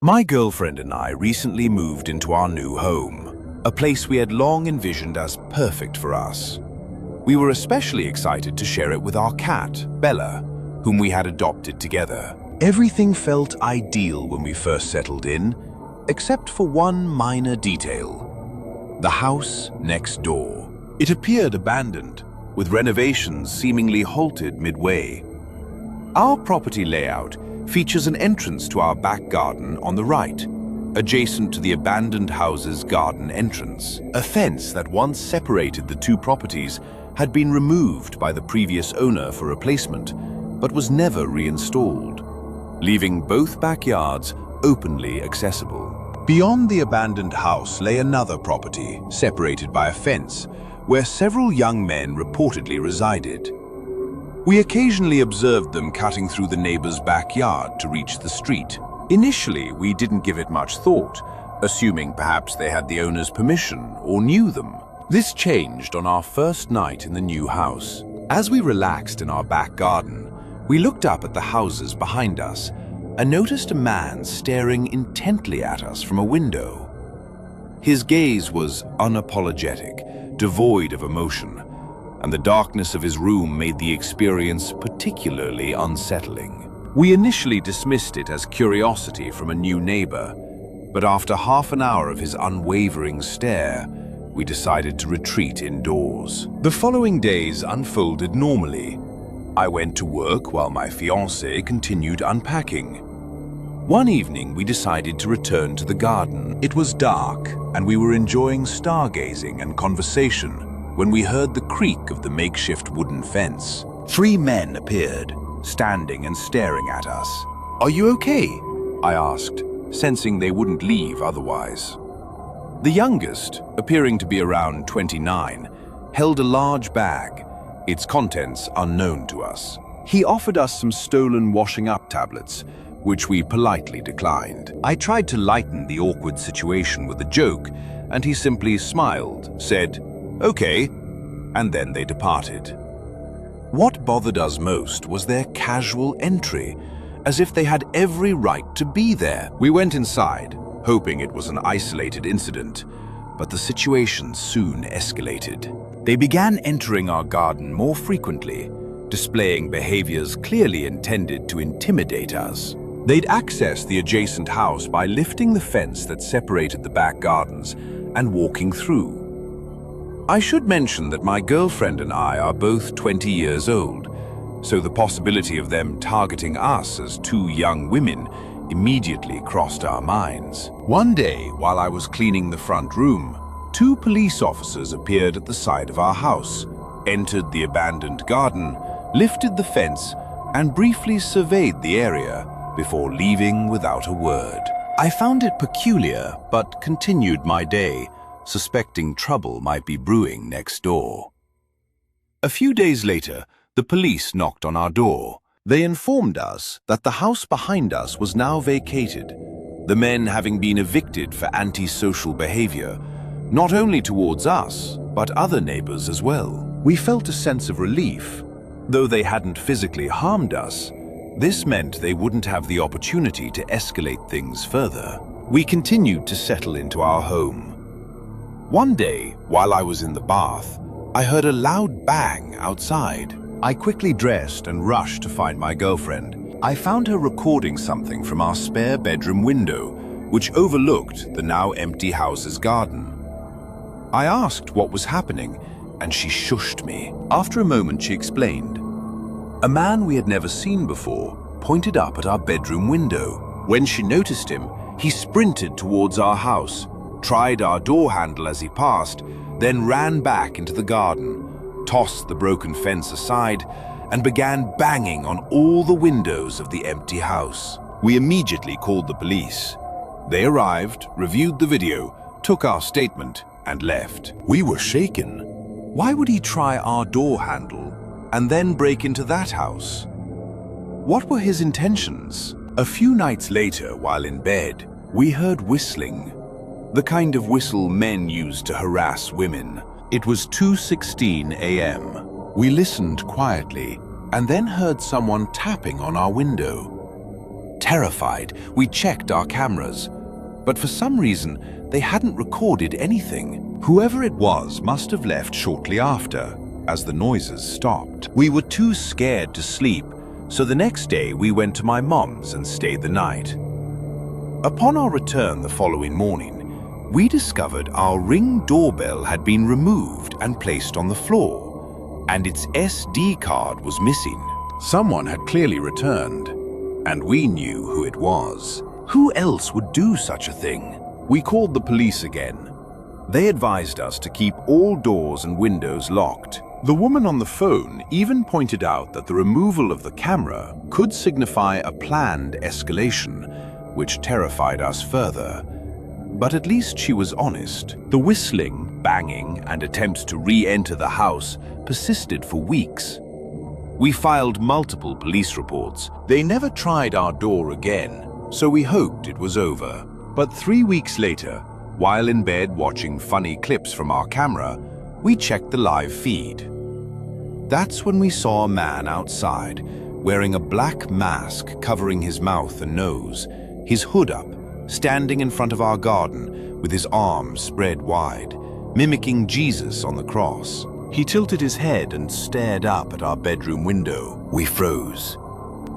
My girlfriend and I recently moved into our new home, a place we had long envisioned as perfect for us. We were especially excited to share it with our cat, Bella, whom we had adopted together. Everything felt ideal when we first settled in, except for one minor detail: the house next door. It appeared abandoned, with renovations seemingly halted midway. Our property layout features an entrance to our back garden on the right, adjacent to the abandoned house's garden entrance. A fence that once separated the two properties had been removed by the previous owner for replacement, but was never reinstalled, leaving both backyards openly accessible. Beyond the abandoned house lay another property, separated by a fence, where several young men reportedly resided. We occasionally observed them cutting through the neighbor's backyard to reach the street. Initially, we didn't give it much thought, assuming perhaps they had the owner's permission or knew them. This changed on our first night in the new house. As we relaxed in our back garden, we looked up at the houses behind us and noticed a man staring intently at us from a window. His gaze was unapologetic, devoid of emotion, and the darkness of his room made the experience particularly unsettling. We initially dismissed it as curiosity from a new neighbor, but after half an hour of his unwavering stare, we decided to retreat indoors. The following days unfolded normally. I went to work while my fiancée continued unpacking. One evening, we decided to return to the garden. It was dark, and we were enjoying stargazing and conversation when we heard the creak of the makeshift wooden fence. 3 men appeared, standing and staring at us. "Are you okay?" I asked, sensing they wouldn't leave otherwise. The youngest, appearing to be around 29, held a large bag, its contents unknown to us. He offered us some stolen washing-up tablets, which we politely declined. I tried to lighten the awkward situation with a joke, and he simply smiled, said, "Okay," and then they departed. What bothered us most was their casual entry, as if they had every right to be there. We went inside, hoping it was an isolated incident, but the situation soon escalated. They began entering our garden more frequently, displaying behaviors clearly intended to intimidate us. They'd access the adjacent house by lifting the fence that separated the back gardens and walking through. I should mention that my girlfriend and I are both 20 years old, so the possibility of them targeting us as 2 young women immediately crossed our minds. One day, while I was cleaning the front room, 2 police officers appeared at the side of our house, entered the abandoned garden, lifted the fence, and briefly surveyed the area before leaving without a word. I found it peculiar, but continued my day, suspecting trouble might be brewing next door. A few days later, the police knocked on our door. They informed us that the house behind us was now vacated, the men having been evicted for antisocial behavior, not only towards us, but other neighbors as well. We felt a sense of relief. Though they hadn't physically harmed us, this meant they wouldn't have the opportunity to escalate things further. We continued to settle into our home. One day, while I was in the bath, I heard a loud bang outside. I quickly dressed and rushed to find my girlfriend. I found her recording something from our spare bedroom window, which overlooked the now empty house's garden. I asked what was happening, and she shushed me. After a moment, she explained. A man we had never seen before pointed up at our bedroom window. When she noticed him, he sprinted towards our house, tried our door handle as he passed, then ran back into the garden, tossed the broken fence aside, and began banging on all the windows of the empty house. We immediately called the police. They arrived, reviewed the video, took our statement, and left. We were shaken. Why would he try our door handle and then break into that house? What were his intentions? A few nights later, while in bed, we heard whistling, the kind of whistle men use to harass women. It was 2:16 a.m. We listened quietly and then heard someone tapping on our window. Terrified, we checked our cameras, but for some reason, they hadn't recorded anything. Whoever it was must have left shortly after, as the noises stopped. We were too scared to sleep, so the next day we went to my mom's and stayed the night. Upon our return the following morning, we discovered our Ring doorbell had been removed and placed on the floor, and its SD card was missing. Someone had clearly returned, and we knew who it was. Who else would do such a thing? We called the police again. They advised us to keep all doors and windows locked. The woman on the phone even pointed out that the removal of the camera could signify a planned escalation, which terrified us further. But at least she was honest. The whistling, banging, and attempts to re-enter the house persisted for weeks. We filed multiple police reports. They never tried our door again, so we hoped it was over. But 3 weeks later, while in bed watching funny clips from our camera, we checked the live feed. That's when we saw a man outside, wearing a black mask covering his mouth and nose, his hood up, standing in front of our garden with his arms spread wide, mimicking Jesus on the cross. He tilted his head and stared up at our bedroom window. We froze.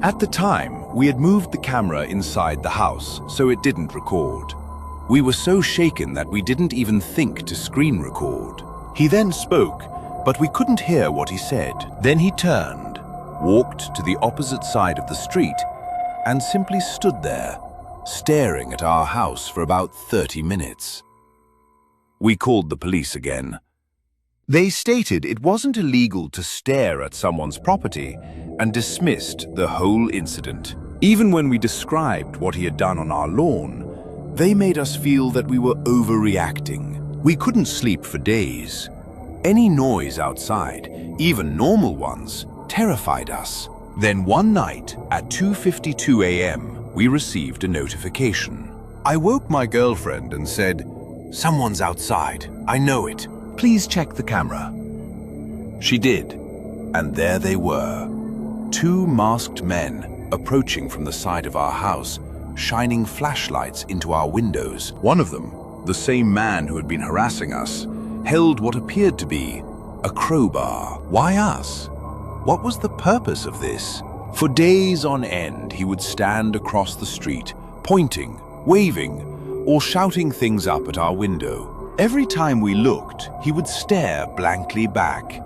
At the time, we had moved the camera inside the house, so it didn't record. We were so shaken that we didn't even think to screen record. He then spoke, but we couldn't hear what he said. Then he turned, walked to the opposite side of the street, and simply stood there, staring at our house for about 30 minutes. We called the police again. They stated it wasn't illegal to stare at someone's property and dismissed the whole incident. Even when we described what he had done on our lawn, they made us feel that we were overreacting. We couldn't sleep for days. Any noise outside, even normal ones, terrified us. Then one night at 2:52 a.m., we received a notification. I woke my girlfriend and said, "Someone's outside. I know it. Please check the camera." She did, and there they were. 2 masked men approaching from the side of our house, shining flashlights into our windows. One of them, the same man who had been harassing us, held what appeared to be a crowbar. Why us? What was the purpose of this? For days on end, he would stand across the street, pointing, waving, or shouting things up at our window. Every time we looked, he would stare blankly back.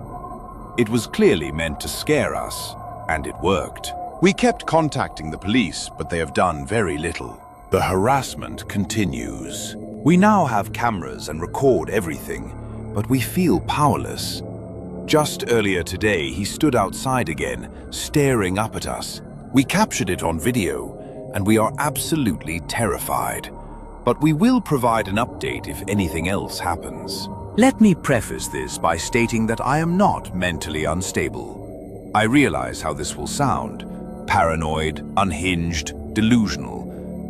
It was clearly meant to scare us, and it worked. We kept contacting the police, but they have done very little. The harassment continues. We now have cameras and record everything, but we feel powerless. Just earlier today, he stood outside again, staring up at us. We captured it on video, and we are absolutely terrified. But we will provide an update if anything else happens. Let me preface this by stating that I am not mentally unstable. I realize how this will sound: paranoid, unhinged, delusional.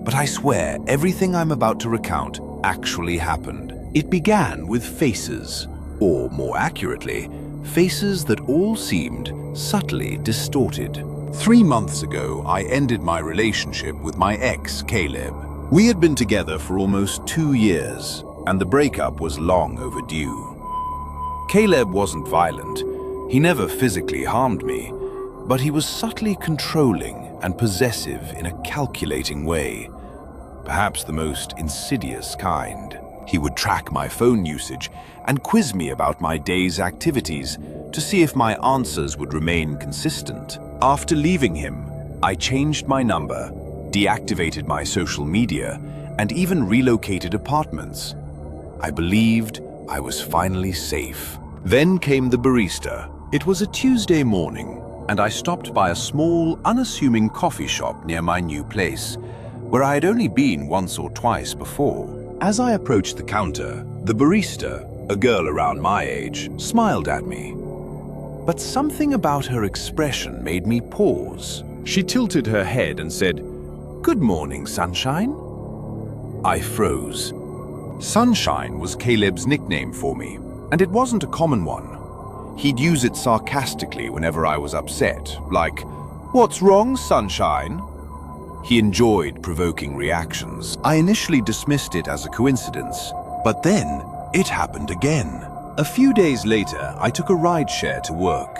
But I swear everything I'm about to recount actually happened. It began with faces, or more accurately, faces that all seemed subtly distorted. 3 months ago, I ended my relationship with my ex, Caleb. We had been together for almost 2 years, and the breakup was long overdue. Caleb wasn't violent. He never physically harmed me, but he was subtly controlling and possessive in a calculating way, perhaps the most insidious kind. He would track my phone usage and quiz me about my day's activities to see if my answers would remain consistent. After leaving him, I changed my number, deactivated my social media, and even relocated apartments. I believed I was finally safe. Then came the barista. It was a Tuesday morning, and I stopped by a small, unassuming coffee shop near my new place, where I had only been once or twice before. As I approached the counter, the barista, a girl around my age, smiled at me. But something about her expression made me pause. She tilted her head and said, "Good morning, Sunshine." I froze. Sunshine was Caleb's nickname for me, and it wasn't a common one. He'd use it sarcastically whenever I was upset, like, "What's wrong, Sunshine?" He enjoyed provoking reactions. I initially dismissed it as a coincidence, but then it happened again. A few days later, I took a rideshare to work.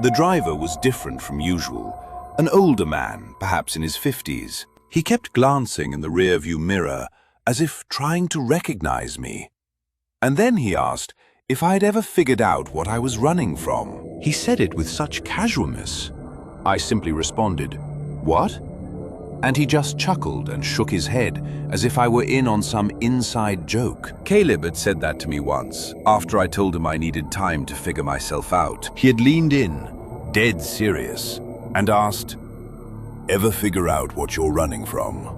The driver was different from usual. An older man, perhaps in his 50s. He kept glancing in the rearview mirror as if trying to recognize me. And then he asked if I had ever figured out what I was running from. He said it with such casualness. I simply responded, "What?" And he just chuckled and shook his head as if I were in on some inside joke. Caleb had said that to me once, after I told him I needed time to figure myself out. He had leaned in, dead serious, and asked, "Ever figure out what you're running from?"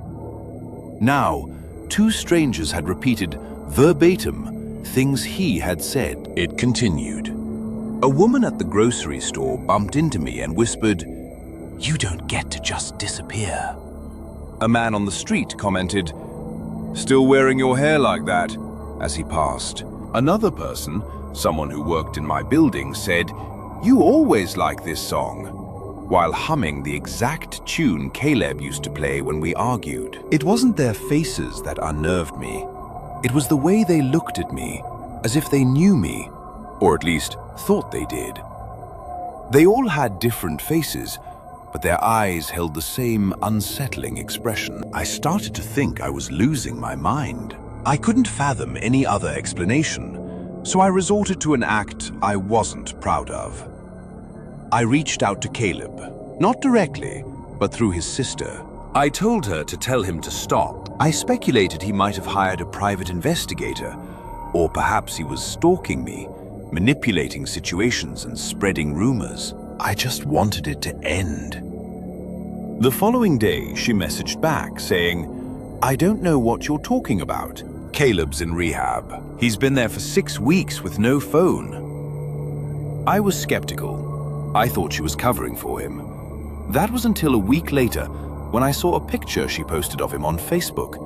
Now, two strangers had repeated verbatim things he had said. It continued. A woman at the grocery store bumped into me and whispered, "You don't get to just disappear." A man on the street commented, "Still wearing your hair like that," as he passed. Another person, someone who worked in my building, said, "You always like this song," while humming the exact tune Caleb used to play when we argued. It wasn't their faces that unnerved me. It was the way they looked at me, as if they knew me, or at least thought they did. They all had different faces, but their eyes held the same unsettling expression. I started to think I was losing my mind. I couldn't fathom any other explanation, so I resorted to an act I wasn't proud of. I reached out to Caleb, not directly, but through his sister. I told her to tell him to stop. I speculated he might have hired a private investigator, or perhaps he was stalking me, manipulating situations and spreading rumors. I just wanted it to end. The following day, she messaged back saying, "I don't know what you're talking about. Caleb's in rehab. He's been there for 6 weeks with no phone." I was skeptical. I thought she was covering for him. That was until a week later when I saw a picture she posted of him on Facebook,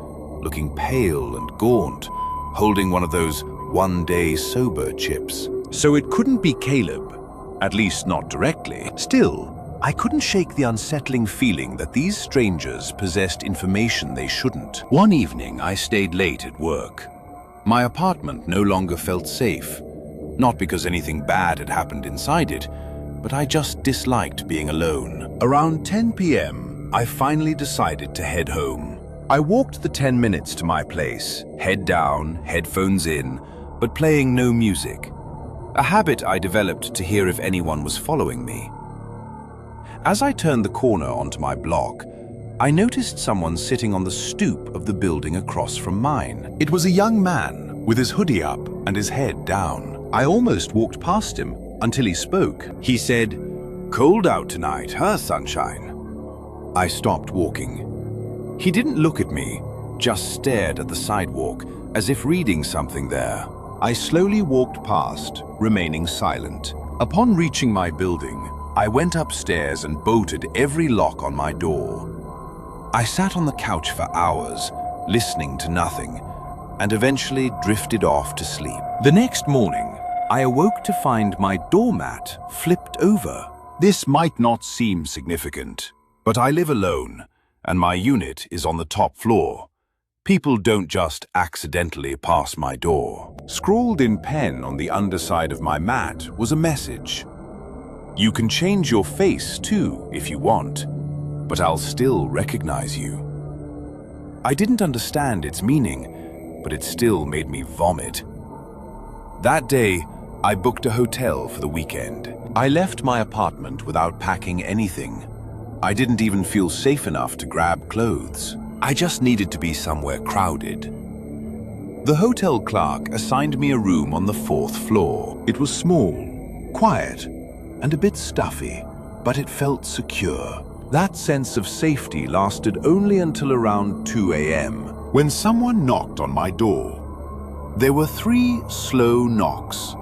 looking pale and gaunt, holding one of those one-day sober chips. So it couldn't be Caleb. At least not directly. Still, I couldn't shake the unsettling feeling that these strangers possessed information they shouldn't. One evening, I stayed late at work. My apartment no longer felt safe. Not because anything bad had happened inside it, but I just disliked being alone. Around 10 p.m., I finally decided to head home. I walked the 10 minutes to my place, head down, headphones in, but playing no music. A habit I developed to hear if anyone was following me. As I turned the corner onto my block, I noticed someone sitting on the stoop of the building across from mine. It was a young man with his hoodie up and his head down. I almost walked past him until he spoke. He said, "Cold out tonight, huh, sunshine?" I stopped walking. He didn't look at me, just stared at the sidewalk as if reading something there. I slowly walked past, remaining silent. Upon reaching my building, I went upstairs and bolted every lock on my door. I sat on the couch for hours, listening to nothing, and eventually drifted off to sleep. The next morning, I awoke to find my doormat flipped over. This might not seem significant, but I live alone, and my unit is on the top floor. People don't just accidentally pass my door. Scrawled in pen on the underside of my mat was a message. "You can change your face too if you want, but I'll still recognize you." I didn't understand its meaning, but it still made me vomit. That day, I booked a hotel for the weekend. I left my apartment without packing anything. I didn't even feel safe enough to grab clothes. I just needed to be somewhere crowded. The hotel clerk assigned me a room on the 4th floor. It was small, quiet, and a bit stuffy, but it felt secure. That sense of safety lasted only until around 2 a.m. when someone knocked on my door. There were 3 slow knocks.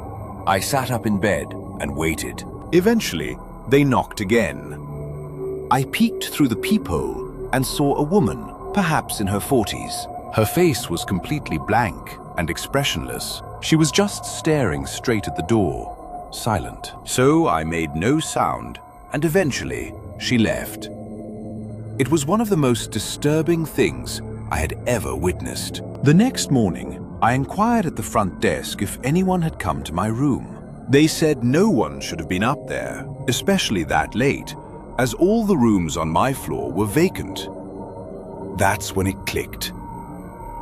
I sat up in bed and waited. Eventually, they knocked again. I peeked through the peephole and saw a woman, perhaps in her 40s. Her face was completely blank and expressionless. She was just staring straight at the door, silent. So I made no sound, and eventually she left. It was one of the most disturbing things I had ever witnessed. The next morning, I inquired at the front desk if anyone had come to my room. They said no one should have been up there, especially that late, as all the rooms on my floor were vacant. That's when it clicked.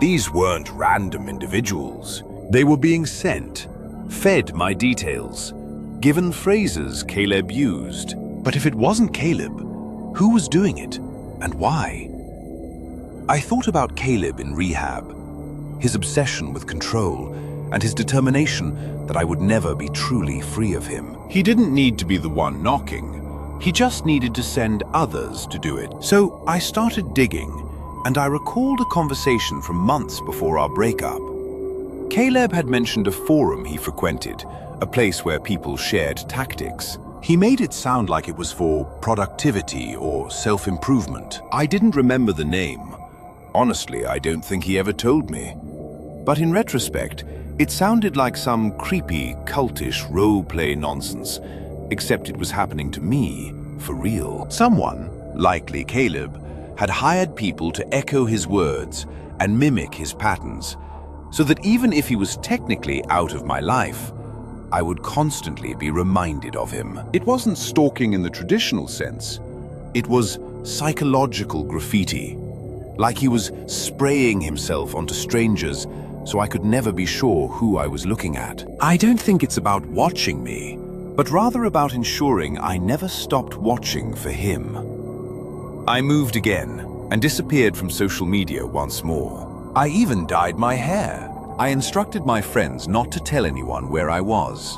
These weren't random individuals. They were being sent, fed my details, given phrases Caleb used. But if it wasn't Caleb, who was doing it and why? I thought about Caleb in rehab, his obsession with control, and his determination that I would never be truly free of him. He didn't need to be the one knocking. He just needed to send others to do it. So I started digging, and I recalled a conversation from months before our breakup. Caleb had mentioned a forum he frequented, a place where people shared tactics. He made it sound like it was for productivity or self-improvement. I didn't remember the name. Honestly, I don't think he ever told me. But in retrospect, it sounded like some creepy, cultish role-play nonsense, except it was happening to me, for real. Someone, likely Caleb, had hired people to echo his words and mimic his patterns, so that even if he was technically out of my life, I would constantly be reminded of him. It wasn't stalking in the traditional sense. It was psychological graffiti, like he was spraying himself onto strangers so I could never be sure who I was looking at. I don't think it's about watching me, but rather about ensuring I never stopped watching for him. I moved again and disappeared from social media once more. I even dyed my hair. I instructed my friends not to tell anyone where I was.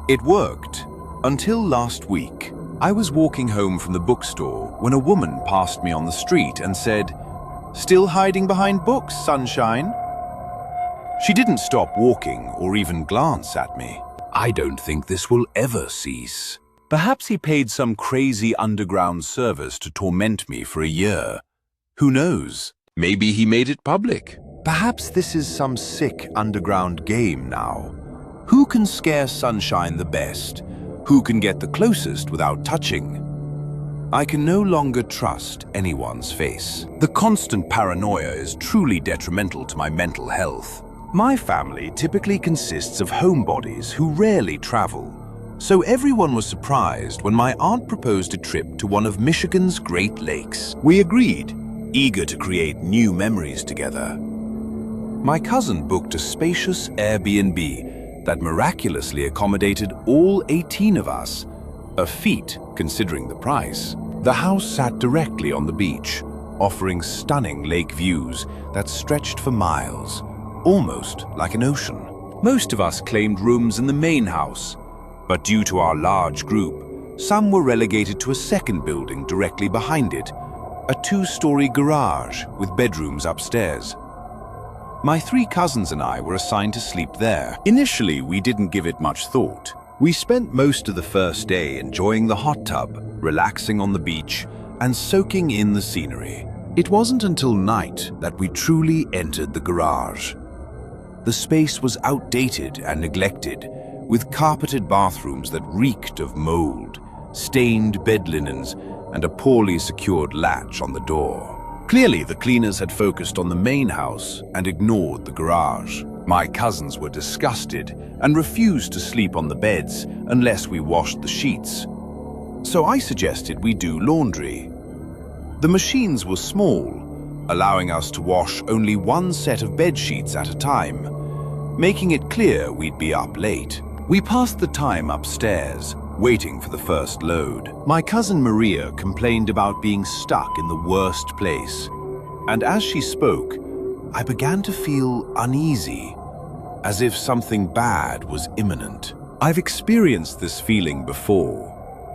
It worked until last week. I was walking home from the bookstore when a woman passed me on the street and said, "Still hiding behind books, sunshine?" She didn't stop walking or even glance at me. I don't think this will ever cease. Perhaps he paid some crazy underground service to torment me for a year. Who knows? Maybe he made it public. Perhaps this is some sick underground game now. Who can scare sunshine the best? Who can get the closest without touching? I can no longer trust anyone's face. The constant paranoia is truly detrimental to my mental health. My family typically consists of homebodies who rarely travel, so everyone was surprised when my aunt proposed a trip to one of Michigan's Great Lakes. We agreed, eager to create new memories together. My cousin booked a spacious Airbnb that miraculously accommodated all 18 of us, a feat considering the price. The house sat directly on the beach, offering stunning lake views that stretched for miles, almost like an ocean. Most of us claimed rooms in the main house, but due to our large group, some were relegated to a second building directly behind it, a two-story garage with bedrooms upstairs. My 3 cousins and I were assigned to sleep there. Initially, we didn't give it much thought. We spent most of the first day enjoying the hot tub, relaxing on the beach, and soaking in the scenery. It wasn't until night that we truly entered the garage. The space was outdated and neglected, with carpeted bathrooms that reeked of mold, stained bed linens, and a poorly secured latch on the door. Clearly, the cleaners had focused on the main house and ignored the garage. My cousins were disgusted and refused to sleep on the beds unless we washed the sheets. So I suggested we do laundry. The machines were small, allowing us to wash only one set of bed sheets at a time, making it clear we'd be up late. We passed the time upstairs, waiting for the first load. My cousin Maria complained about being stuck in the worst place, and as she spoke, I began to feel uneasy, as if something bad was imminent. I've experienced this feeling before,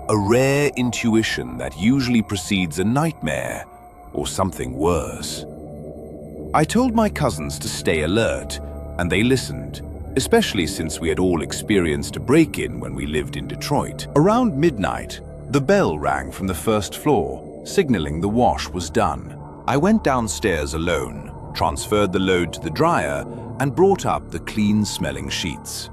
a rare intuition that usually precedes a nightmare or something worse. I told my cousins to stay alert, and they listened, especially since we had all experienced a break-in when we lived in Detroit. Around midnight, the bell rang from the first floor, signaling the wash was done. I went downstairs alone, transferred the load to the dryer, and brought up the clean-smelling sheets.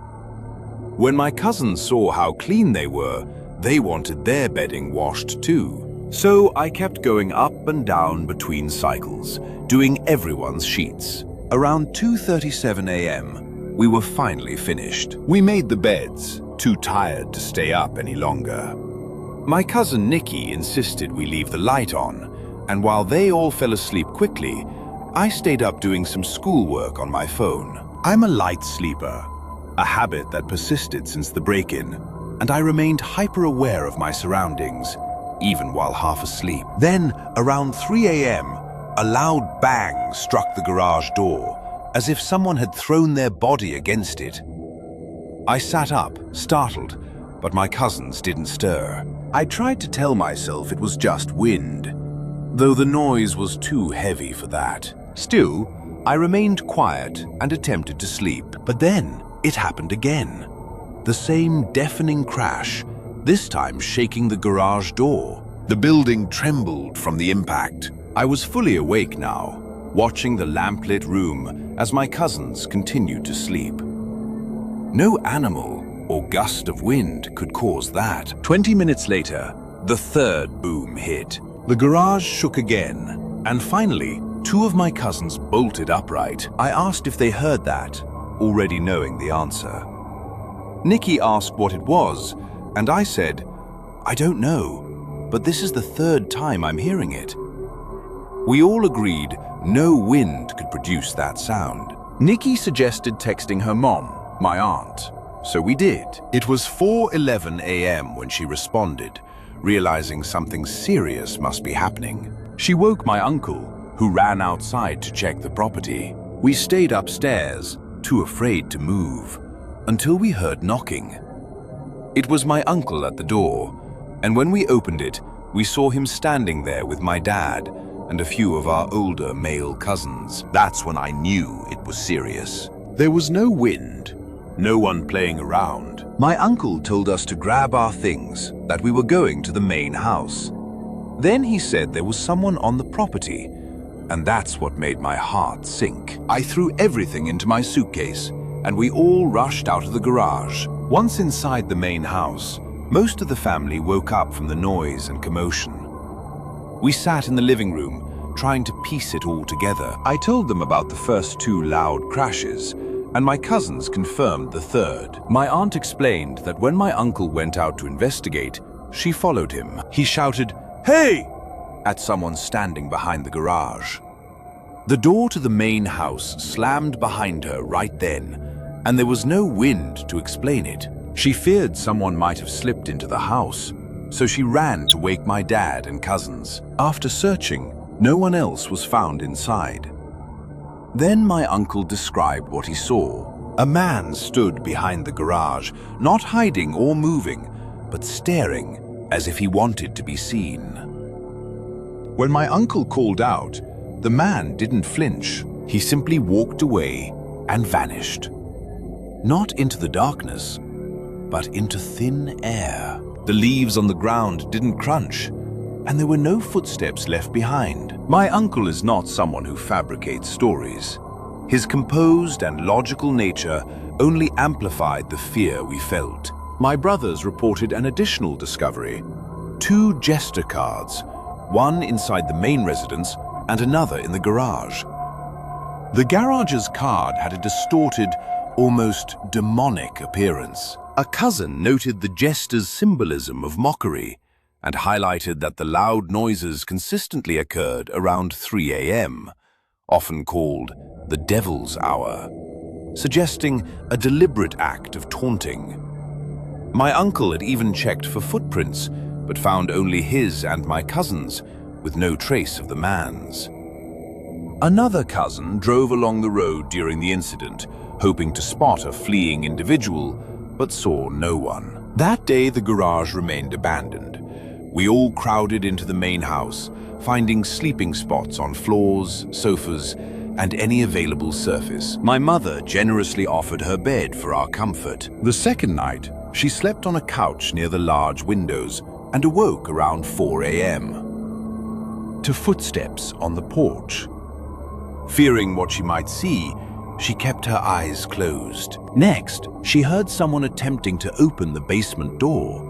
When my cousins saw how clean they were, they wanted their bedding washed too. So I kept going up and down between cycles, doing everyone's sheets. Around 2:37 a.m., we were finally finished. We made the beds, too tired to stay up any longer. My cousin Nikki insisted we leave the light on, and while they all fell asleep quickly, I stayed up doing some schoolwork on my phone. I'm a light sleeper, a habit that persisted since the break-in, and I remained hyper-aware of my surroundings, even while half asleep. Then, around 3 a.m., a loud bang struck the garage door, as if someone had thrown their body against it. I sat up, startled, but my cousins didn't stir. I tried to tell myself it was just wind, though the noise was too heavy for that. Still, I remained quiet and attempted to sleep. But then, it happened again. The same deafening crash, this time shaking the garage door. The building trembled from the impact. I was fully awake now, watching the lamplit room as my cousins continued to sleep. No animal or gust of wind could cause that. 20 minutes later, the third boom hit. The garage shook again, and finally, two of my cousins bolted upright. I asked if they heard that, already knowing the answer. Nikki asked what it was, and I said, "I don't know, but this is the third time I'm hearing it." We all agreed no wind could produce that sound. Nikki suggested texting her mom, my aunt, so we did. It was 4:11 a.m. when she responded, realizing something serious must be happening. She woke my uncle, who ran outside to check the property. We stayed upstairs, too afraid to move, until we heard knocking. It was my uncle at the door, and when we opened it, we saw him standing there with my dad and a few of our older male cousins. That's when I knew it was serious. There was no wind, no one playing around. My uncle told us to grab our things, that we were going to the main house. Then he said there was someone on the property, and that's what made my heart sink. I threw everything into my suitcase, and we all rushed out of the garage. Once inside the main house, most of the family woke up from the noise and commotion. We sat in the living room, trying to piece it all together. I told them about the first two loud crashes, and my cousins confirmed the third. My aunt explained that when my uncle went out to investigate, she followed him. He shouted, "Hey!" at someone standing behind the garage. The door to the main house slammed behind her right then, and there was no wind to explain it. She feared someone might have slipped into the house, so she ran to wake my dad and cousins. After searching, no one else was found inside. Then my uncle described what he saw. A man stood behind the garage, not hiding or moving, but staring as if he wanted to be seen. When my uncle called out, the man didn't flinch. He simply walked away and vanished. Not into the darkness, but into thin air. The leaves on the ground didn't crunch, and there were no footsteps left behind. My uncle is not someone who fabricates stories. His composed and logical nature only amplified the fear we felt. My brothers reported an additional discovery: two jester cards, one inside the main residence and another in the garage. The garage's card had a distorted, almost demonic appearance. A cousin noted the jester's symbolism of mockery and highlighted that the loud noises consistently occurred around 3 a.m., often called the devil's hour, suggesting a deliberate act of taunting. My uncle had even checked for footprints, but found only his and my cousins, with no trace of the man's. Another cousin drove along the road during the incident, hoping to spot a fleeing individual, but saw no one. That day, the garage remained abandoned. We all crowded into the main house, finding sleeping spots on floors, sofas, and any available surface. My mother generously offered her bed for our comfort. The second night, she slept on a couch near the large windows and awoke around 4 a.m. to footsteps on the porch. Fearing what she might see, she kept her eyes closed. Next, she heard someone attempting to open the basement door.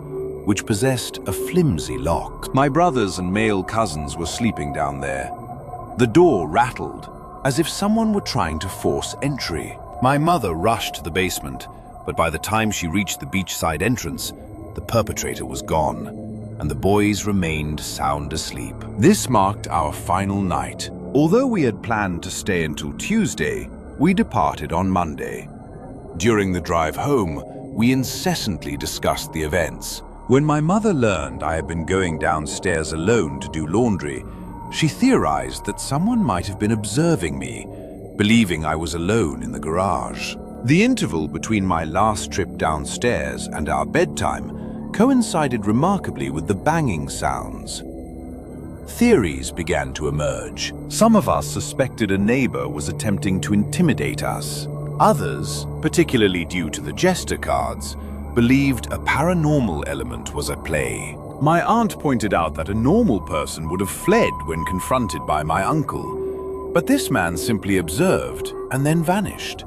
which possessed a flimsy lock. My brothers and male cousins were sleeping down there. The door rattled, as if someone were trying to force entry. My mother rushed to the basement, but by the time she reached the beachside entrance, the perpetrator was gone, and the boys remained sound asleep. This marked our final night. Although we had planned to stay until Tuesday, we departed on Monday. During the drive home, we incessantly discussed the events. When my mother learned I had been going downstairs alone to do laundry, she theorized that someone might have been observing me, believing I was alone in the garage. The interval between my last trip downstairs and our bedtime coincided remarkably with the banging sounds. Theories began to emerge. Some of us suspected a neighbor was attempting to intimidate us. Others, particularly due to the jester cards, believed a paranormal element was at play. My aunt pointed out that a normal person would have fled when confronted by my uncle, but this man simply observed and then vanished.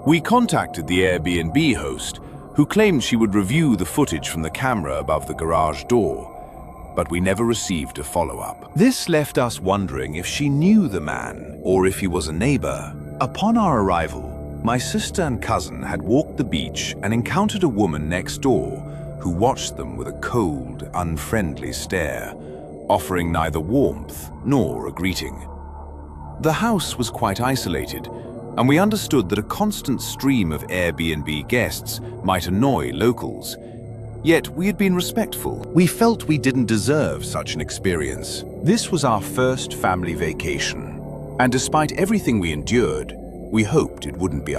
We contacted the Airbnb host, who claimed she would review the footage from the camera above the garage door, but we never received a follow-up. This left us wondering if she knew the man or if he was a neighbor. Upon our arrival, my sister and cousin had walked the beach and encountered a woman next door who watched them with a cold, unfriendly stare, offering neither warmth nor a greeting. The house was quite isolated, and we understood that a constant stream of Airbnb guests might annoy locals. Yet we had been respectful. We felt we didn't deserve such an experience. This was our first family vacation, and despite everything we endured, we hoped it wouldn't be our